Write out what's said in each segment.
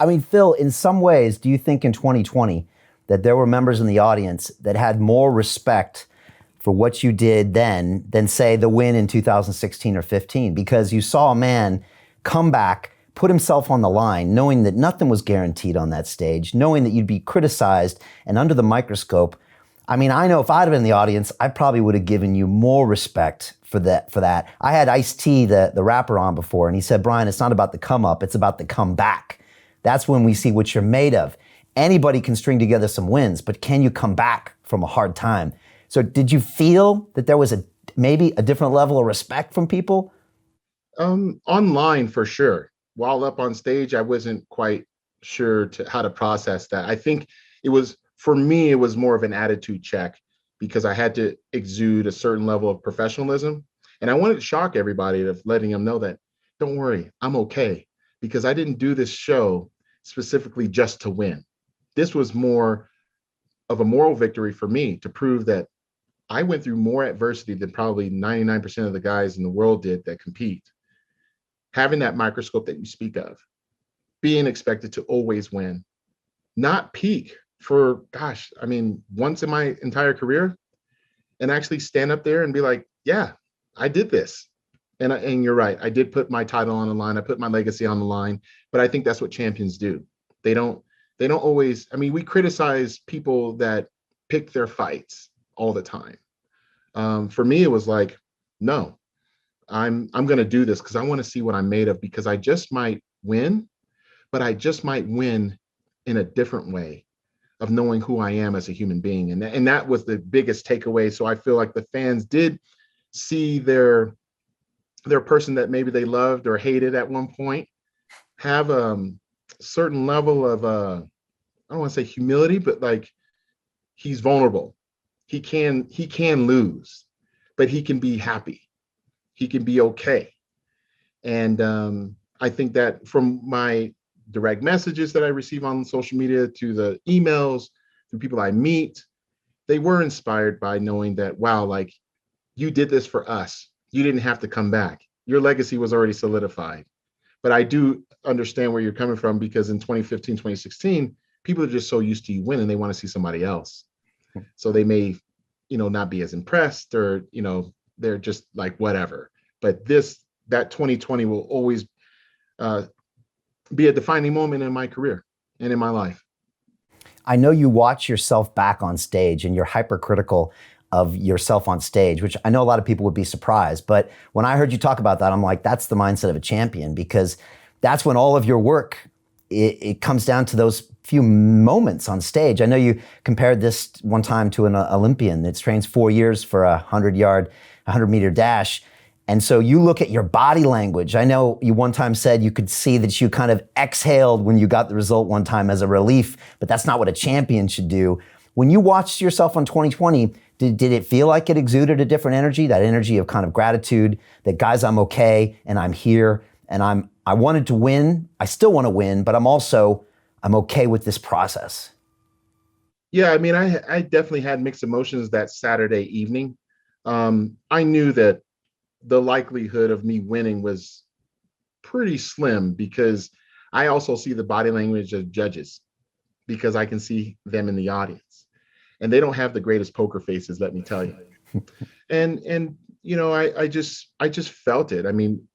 I mean, Phil, in some ways, do you think in 2020 that there were members in the audience that had more respect for what you did then than, say, the win in 2016 or 15? Because you saw a man come back, put himself on the line, knowing that nothing was guaranteed on that stage, knowing that you'd be criticized and under the microscope. I mean, I know if I'd have been in the audience, I probably would have given you more respect for that. I had Ice-T, the rapper, on before, and he said, Brian, it's not about the come up, it's about the come back. That's when we see what you're made of. Anybody can string together some wins, but can you come back from a hard time? So did you feel that there was maybe a different level of respect from people? Online for sure. While up on stage, I wasn't quite sure how to process that. I think for me, it was more of an attitude check because I had to exude a certain level of professionalism. And I wanted to shock everybody of letting them know that, don't worry, I'm okay. Because I didn't do this show specifically just to win. This was more of a moral victory for me to prove that I went through more adversity than probably 99% of the guys in the world did that compete. Having that microscope that you speak of, being expected to always win, not peak for, gosh, I mean, once in my entire career, and actually stand up there and be like, yeah, I did this. And you're right, I did put my title on the line, I put my legacy on the line, but I think that's what champions do. They don't always, I mean, we criticize people that pick their fights all the time. For me, it was like, no, I'm going to do this because I want to see what I'm made of, because I just might win, but I just might win in a different way of knowing who I am as a human being. And that was the biggest takeaway. So I feel like the fans did see their person that maybe they loved or hated at one point have a certain level of, I don't want to say humility, but like, he's vulnerable. He can lose, but he can be happy. He can be okay. And I think that from my direct messages that I receive on social media to the emails, to people I meet, they were inspired by knowing that, wow, like, you did this for us. You didn't have to come back. Your legacy was already solidified. But I do understand where you're coming from, because in 2015, 2016, people are just so used to you winning, they want to see somebody else. So they may, not be as impressed, or, they're just like, whatever. But that 2020 will always be a defining moment in my career and in my life. I know you watch yourself back on stage and you're hypercritical of yourself on stage, which I know a lot of people would be surprised. But when I heard you talk about that, I'm like, that's the mindset of a champion, because that's when all of your work, it comes down to those few moments on stage. I know you compared this one time to an Olympian that trains 4 years for a 100-meter dash. And so you look at your body language. I know you one time said you could see that you kind of exhaled when you got the result one time as a relief, but that's not what a champion should do. When you watched yourself on 2020, did it feel like it exuded a different energy, that energy of kind of gratitude that, guys, I'm okay and I'm here and I wanted to win. I still want to win, but I'm okay with this process? Yeah, I mean, I definitely had mixed emotions that Saturday evening. I knew that the likelihood of me winning was pretty slim, because I also see the body language of judges, because I can see them in the audience, and they don't have the greatest poker faces, let me tell you. And I just felt it. I mean,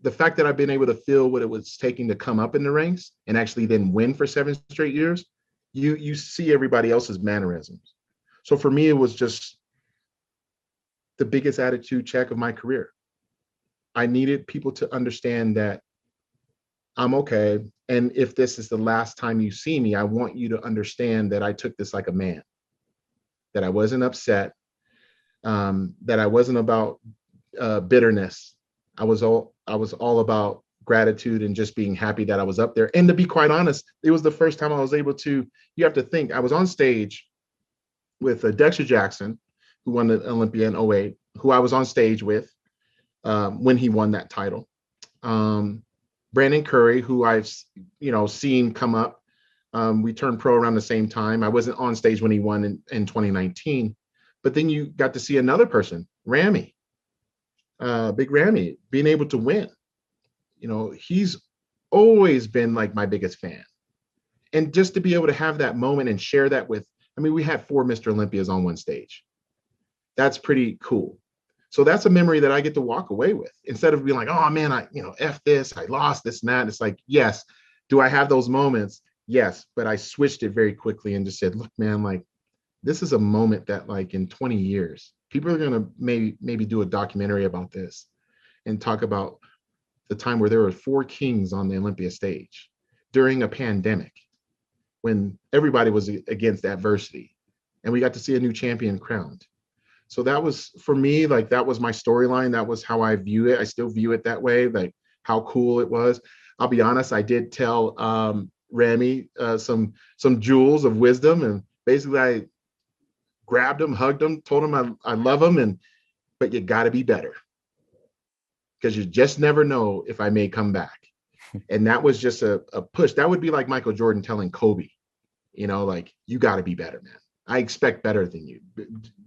the fact that I've been able to feel what it was taking to come up in the ranks and actually then win for 7 straight years, you see everybody else's mannerisms. So for me, it was just the biggest attitude check of my career. I needed people to understand that I'm okay. And if this is the last time you see me, I want you to understand that I took this like a man, that I wasn't upset, that I wasn't about bitterness. I was all about gratitude and just being happy that I was up there. And to be quite honest, it was the first time I was able to, you have to think, I was on stage with Dexter Jackson, who won the Olympia in '08, who I was on stage with when he won that title. Brandon Curry, who I've seen come up. We turned pro around the same time. I wasn't on stage when he won in 2019, but then you got to see another person, Ramy, Big Ramy, being able to win. He's always been like my biggest fan. And just to be able to have that moment and share that with, I mean, we had 4 Mr. Olympias on one stage. That's pretty cool. So that's a memory that I get to walk away with instead of being like, oh man, F this, I lost this and that. It's like, yes, do I have those moments? Yes, but I switched it very quickly and just said, look, man, like this is a moment that like in 20 years, people are going to maybe do a documentary about this and talk about the time where there were 4 kings on the Olympia stage during a pandemic when everybody was against adversity and we got to see a new champion crowned. So that was, for me, like that was my storyline. That was how I view it. I still view it that way, like how cool it was. I'll be honest, I did tell Rami some jewels of wisdom, and basically I grabbed him, hugged him, told him I love him, but you got to be better because you just never know if I may come back. And that was just a push. That would be like Michael Jordan telling Kobe, like you got to be better, man. I expect better than you.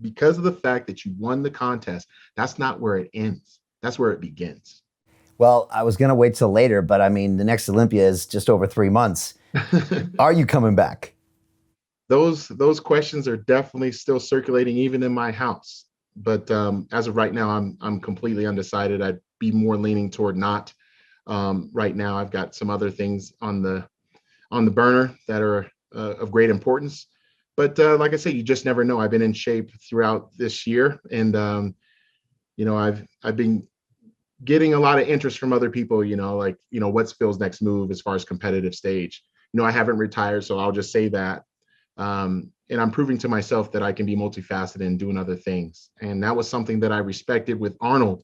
Because of the fact that you won the contest, that's not where it ends. That's where it begins. Well, I was going to wait till later, but I mean, the next Olympia is just over 3 months. Are you coming back? Those questions are definitely still circulating even in my house. But as of right now, I'm completely undecided. I'd be more leaning toward not. Right now, I've got some other things on the burner that are of great importance. But like I said, you just never know. I've been in shape throughout this year, and I've been getting a lot of interest from other people. What's Phil's next move as far as competitive stage? I haven't retired, so I'll just say that. And I'm proving to myself that I can be multifaceted and doing other things. And that was something that I respected with Arnold,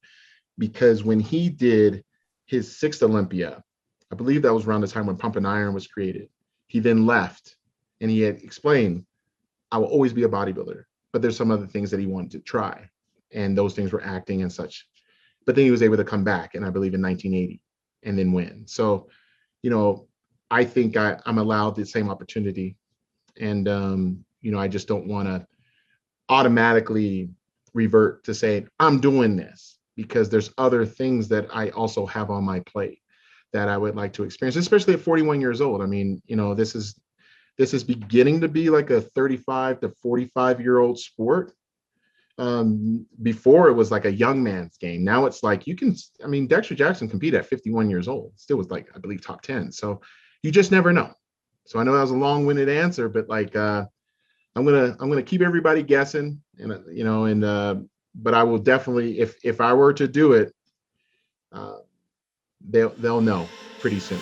because when he did his 6th Olympia, I believe that was around the time when Pump and Iron was created. He then left, and he had explained, I will always be a bodybuilder, but there's some other things that he wanted to try. And those things were acting and such. But then he was able to come back, and I believe in 1980, and then win. So, I think I'm allowed the same opportunity. And, I just don't want to automatically revert to say, I'm doing this, because there's other things that I also have on my plate that I would like to experience, especially at 41 years old. I mean, this is beginning to be like a 35 to 45-year-old sport. Before it was like a young man's game. Now it's like Dexter Jackson competed at 51 years old. Still was like, I believe, top 10. So you just never know. So I know that was a long-winded answer, but like I'm gonna keep everybody guessing, and but I will definitely, if I were to do it, they'll know pretty soon.